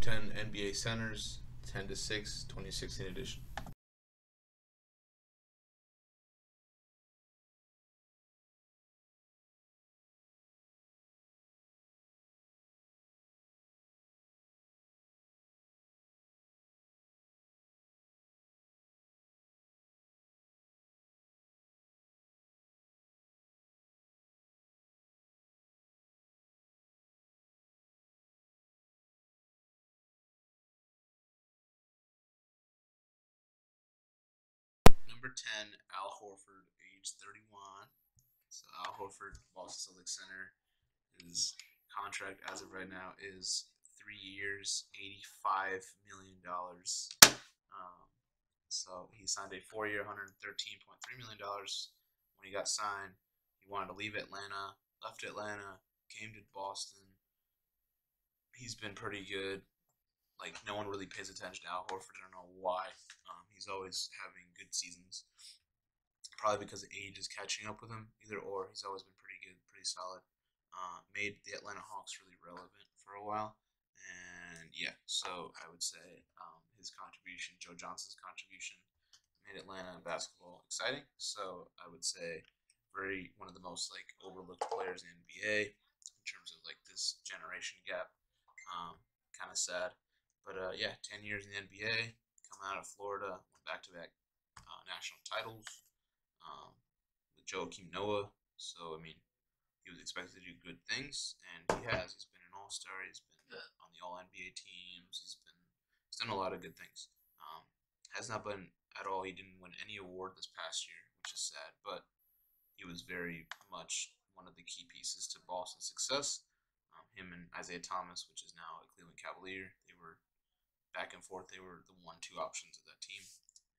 10 NBA centers, 10 to 6, 2016 edition. Number 10, Al Horford, age 31. So Al Horford, Boston Celtics center, his contract as of right now is 3 years, $85 million. So he signed a 4-year, $113.3 million. When he got signed, he wanted to leave Atlanta, left Atlanta, came to Boston. He's been pretty good. Like, no one really pays attention to Al Horford. I don't know why. He's always having good seasons. Probably because age is catching up with him. Either or, he's always been pretty good, pretty solid. Made the Atlanta Hawks really relevant for a while. And yeah, so I would say his contribution, Joe Johnson's contribution, made Atlanta basketball exciting. So I would say one of the most like overlooked players in the NBA in terms of like this generation gap. Kind of sad, but yeah, 10 years in the NBA, coming out of Florida, went back to back national titles with Joakim Noah. So I mean, he was expected to do good things, and he has. He's been an All Star. He's been on the All NBA teams. He's done a lot of good things. Has not been at all. He didn't win any award this past year, which is sad. But he was very much one of the key pieces to Boston's success. Him and Isaiah Thomas, which is now a Cleveland Cavalier, they were back and forth. They were the 1-2 options of that team.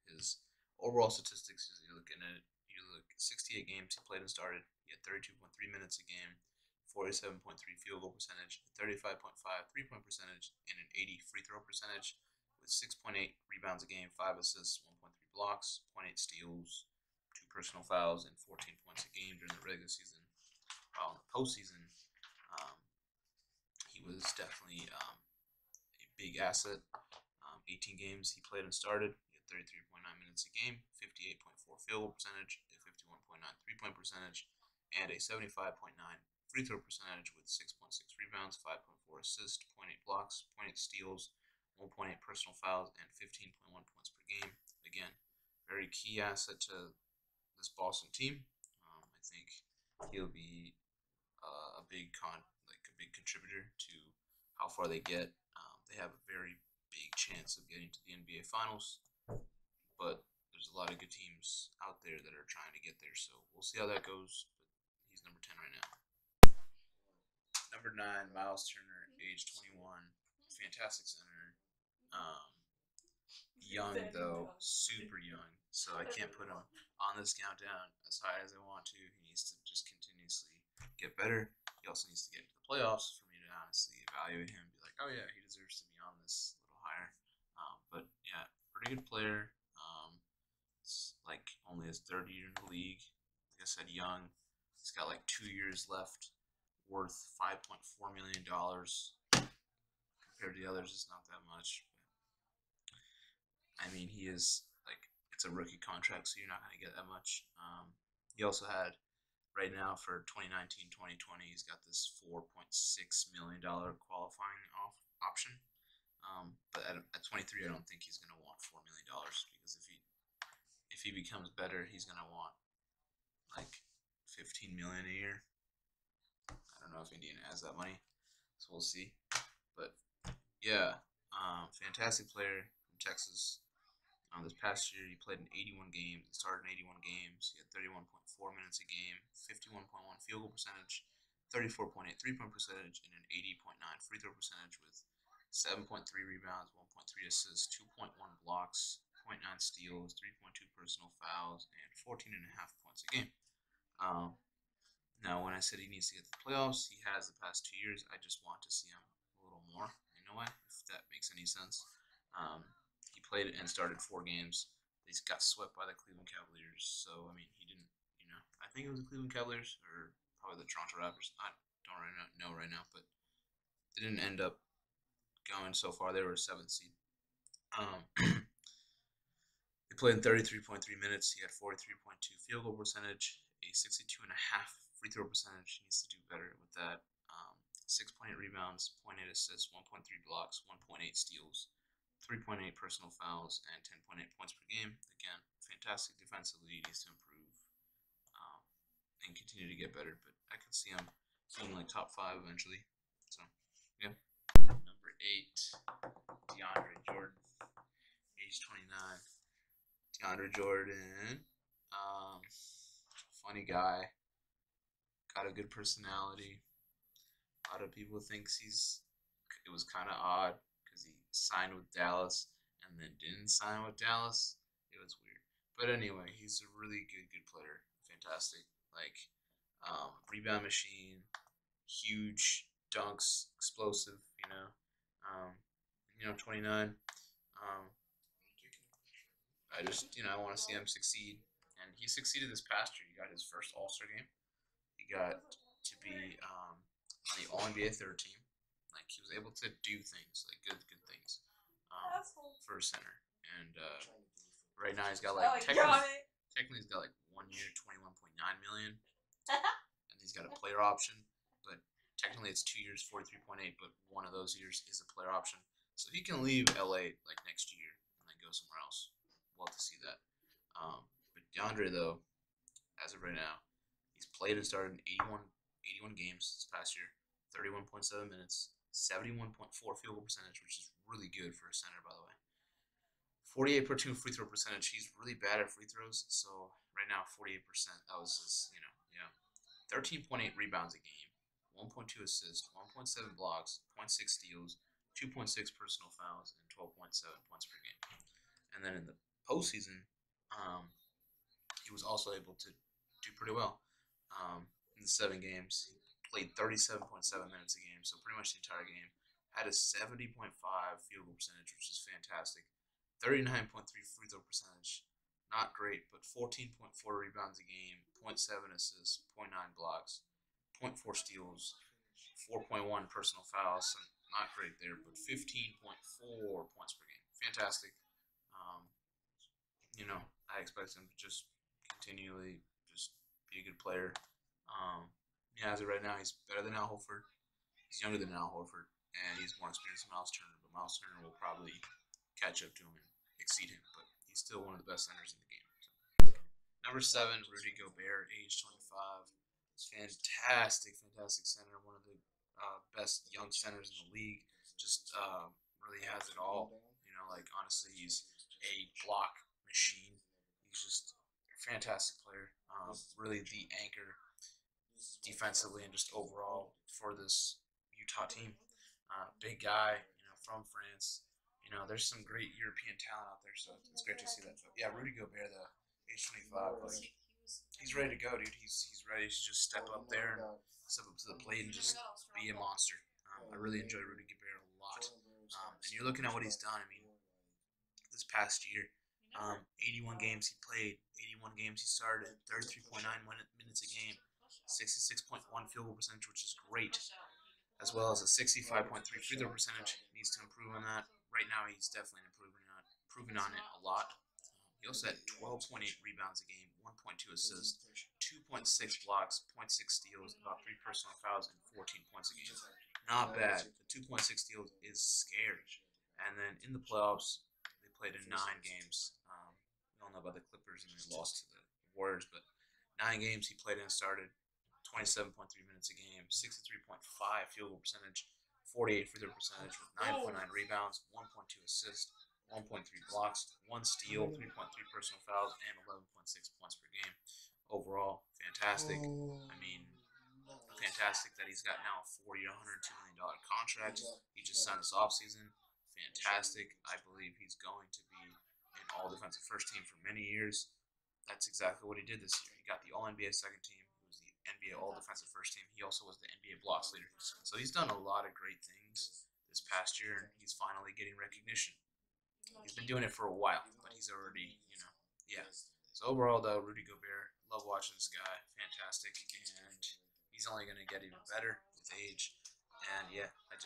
His overall statistics, as you look at it, you look 68 games he played and started. He had 32.3 minutes a game, 47.3 field goal percentage, 35.5 3-point percentage, and an 80 free throw percentage, with 6.8 rebounds a game, 5 assists, 1.3 blocks, 0.8 steals, 2 personal fouls, and 14 points a game during the regular season. While in the postseason, he was definitely a big asset. 18 games he played and started. He had 33.9 minutes a game, 58.4 field goal percentage, a 51.9 3-point percentage, and a 75.9 free throw percentage with 6.6 rebounds, 5.4 assists, 0.8 blocks, 0.8 steals, 1.8 personal fouls, and 15.1 points per game. Again, very key asset to this Boston team. I think he'll be a big contributor to how far they get. They have a very big chance of getting to the NBA Finals, but there's a lot of good teams out there that are trying to get there. So we'll see how that goes. But he's number 10 right now. Number 9, Miles Turner, age 21, fantastic center. Um, Young though, super young. So I can't put him on this countdown as high as I want to. He needs to just continuously get better. He also needs to get into the playoffs for me to honestly evaluate him and be like, oh yeah, he deserves to be on this a little higher. But yeah, pretty good player. It's like only his third year in the league. Like I said, young. He's got like 2 years left, worth $5.4 million. Compared to the others, it's not that much. I mean, he is like it's a rookie contract, so you're not going to get that much. He also had right now for 2019-2020, he's got this $4.6 million qualifying option. But at 23, I don't think he's going to want $4 million because if he becomes better, he's going to want like 15 million a year. I don't know if Indiana has that money, so we'll see. But yeah, fantastic player from Texas. This past year, he played in 81 games. He started in 81 games. He had 31.4 minutes a game, 51.1 field goal percentage, 34.8 3-point percentage, and an 80.9 free throw percentage with 7.3 rebounds, 1.3 assists, 2.1 blocks, 0.9 steals, 3.2 personal fouls, and 14.5 points a game. Now, when I said he needs to get to the playoffs, he has the past 2 years. I just want to see him a little more in a way, if that makes any sense. He played and started 4 games. He got swept by the Cleveland Cavaliers. So, I mean, he didn't, I think it was the Cleveland Cavaliers or probably the Toronto Raptors. I don't really know right now, but they didn't end up going so far. They were a 7th seed. He played in 33.3 minutes. He had 43.2 field goal percentage, a 62.5 free throw percentage. He needs to do better with that. 6.8 rebounds, 0.8 assists, 1.3 blocks, 1.8 steals, 3.8 personal fouls, and 10.8 points per game. Again, fantastic defensively. He needs to improve and continue to get better. But I can see him being like top 5 eventually. So, yeah. Number 8, DeAndre Jordan, age 29. DeAndre Jordan, funny guy, got a good personality. A lot of people think it was kind of odd because he signed with Dallas and then didn't sign with Dallas. It was weird. But anyway, he's a really good player. Fantastic. Like, rebound machine, huge dunks, explosive, 29. I want to see him succeed. And he succeeded this past year. He got his first All-Star game. He got to be on the All-NBA third team. Like, he was able to do things, like good things for a center. And right now he's got technically he's got like 1 year, $21.9 million. And he's got a player option. But technically it's 2 years, 43.8, but one of those years is a player option. So he can leave LA like next year and then go somewhere else. Love to see that. But DeAndre, though, as of right now, he's played and started in 81 games this past year, 31.7 minutes, 71.4 field goal percentage, which is really good for a center, by the way. 48.2 free throw percentage. He's really bad at free throws, so right now 48%. That was just 13.8 rebounds a game, 1.2 assists, 1.7 blocks, 0.6 steals, 2.6 personal fouls, and 12.7 points per game. And then in the postseason, he was also able to do pretty well. In the 7 games, he played 37.7 minutes a game, so pretty much the entire game. Had a 70.5 field goal percentage, which is fantastic. 39.3 free throw percentage, not great, but 14.4 rebounds a game, 0.7 assists, 0.9 blocks, 0.4 steals, 4.1 personal fouls, so not great there, but 15.4 points per game. Fantastic. I expect him to just continually just be a good player. As of right now, he's better than Al Horford. He's younger than Al Horford, and he's more experienced than Miles Turner. But Miles Turner will probably catch up to him and exceed him. But he's still one of the best centers in the game. So. Number 7, Rudy Gobert, age 25. Fantastic center. One of the best young centers in the league. Just really has it all. Honestly, he's a block machine. He's just a fantastic player. Really the anchor defensively and just overall for this Utah team. Big guy, from France. There's some great European talent out there, so it's great to see that. But yeah, Rudy Gobert, the age 25, he's ready to go, dude. He's ready to just step up there and step up to the plate and just be a monster. I really enjoy Rudy Gobert a lot. And you're looking at what he's done. I mean, this past year, 81 games he played, 81 games he started, 33.9 minutes a game, 66.1 field goal percentage, which is great, as well as a 65.3 free throw percentage. He needs to improve on that. Right now, he's definitely improving on it a lot. He also had 12.8 rebounds a game, 1.2 assists, 2.6 blocks, 0.6 steals, about 3 personal fouls, and 14 points a game. Not bad. The 2.6 steals is scary. And then in the playoffs, they played in 9 games. We all know about the Clippers and they lost to the Warriors, but 9 games he played and started, 27.3 minutes a game, 63.5 field goal percentage, 48 free throw percentage with 9.9 rebounds, 1.2 assists, 1.3 blocks, 1 steal, 3.3 personal fouls, and 11.6 points per game. Overall, fantastic. I mean, fantastic that he's got now a 4-year, $102 million contract. He just signed this offseason. Fantastic. I believe he's going to be an all-defensive first team for many years. That's exactly what he did this year. He got the All-NBA second team. He was the NBA all-defensive first team. He also was the NBA blocks leader. So he's done a lot of great things this past year, and he's finally getting recognition. He's been doing it for a while, but he's already, yeah. So overall, though, Rudy Gobert, love watching this guy. Fantastic, and he's only going to get even better with age. And yeah, I am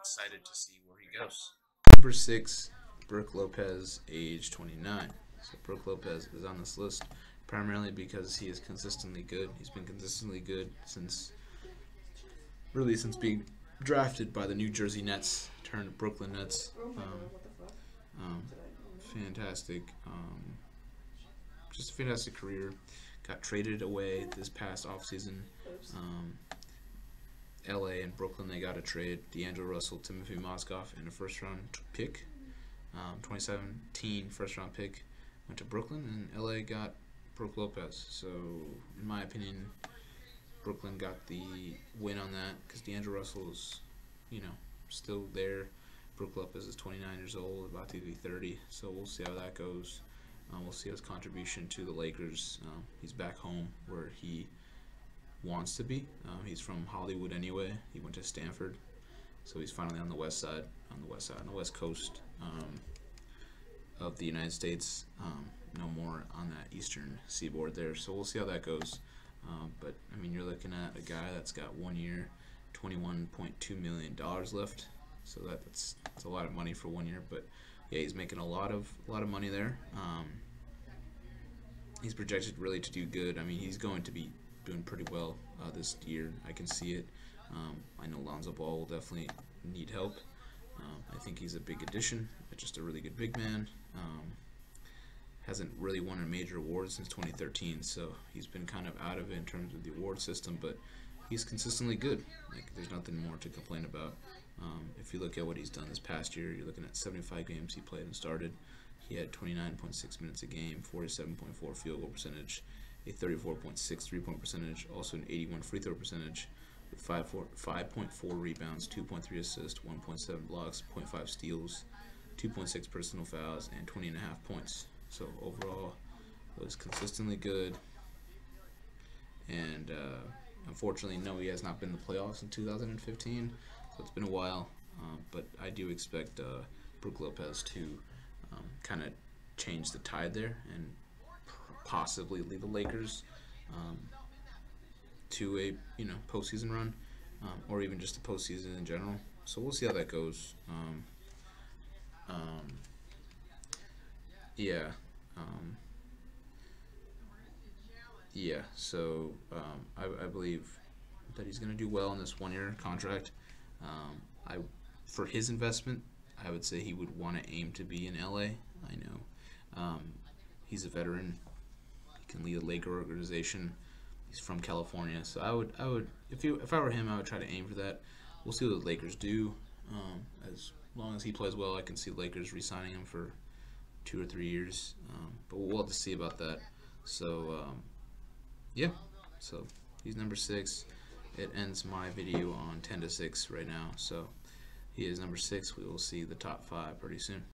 excited to see where he goes. Number 6, Brook Lopez, age 29. So Brook Lopez is on this list primarily because he is consistently good. He's been consistently good since being drafted by the New Jersey Nets, turned Brooklyn Nets. Um, fantastic, just a fantastic career. Got traded away this past offseason. Um, LA and Brooklyn, they got a trade. D'Angelo Russell, Timothy Mozgov, and a first round pick. 2017 first round pick went to Brooklyn, and LA got Brook Lopez. So, in my opinion, Brooklyn got the win on that because D'Angelo Russell is, still there. Brook Lopez is 29 years old, about to be 30. So we'll see how that goes. We'll see his contribution to the Lakers. He's back home where he wants to be. He's from Hollywood anyway. He went to Stanford, so he's finally on the west Coast of the United States. No more on that eastern seaboard there. So we'll see how that goes. But I mean, you're looking at a guy that's got 1 year, $21.2 million left. So that's a lot of money for 1 year. But yeah, he's making a lot of money there. He's projected really to do good. I mean, he's going to be doing pretty well this year. I can see it. I know Lonzo Ball will definitely need help. I think he's a big addition. Just a really good big man. Hasn't really won a major award since 2013, so he's been kind of out of it in terms of the award system, but he's consistently good. Like, there's nothing more to complain about. If you look at what he's done this past year, you're looking at 75 games he played and started. He had 29.6 minutes a game, 47.4 field goal percentage, a 34.6 3-point percentage, also an 81 free throw percentage, with 5.4 rebounds, 2.3 assists, 1.7 blocks, 0.5 steals, 2.6 personal fouls, and 20.5 points. So overall, was consistently good. And unfortunately, no, he has not been in the playoffs in 2015. So it's been a while. But I do expect Brook Lopez to kind of change the tide there and possibly lead the Lakers to a postseason run, or even just a postseason in general. So we'll see how that goes. Yeah. So I believe that he's going to do well in this 1 year contract. For his investment, I would say he would want to aim to be in LA. I know he's a veteran. He can lead a Laker organization. He's from California, so I would if I were him, I would try to aim for that. We'll see what the Lakers do. As long as he plays well, I can see the Lakers re-signing him for 2 or 3 years. But we'll have to see about that. So yeah, so he's number 6. It ends my video on 10-6 right now. So he is number 6. We will see the top 5 pretty soon.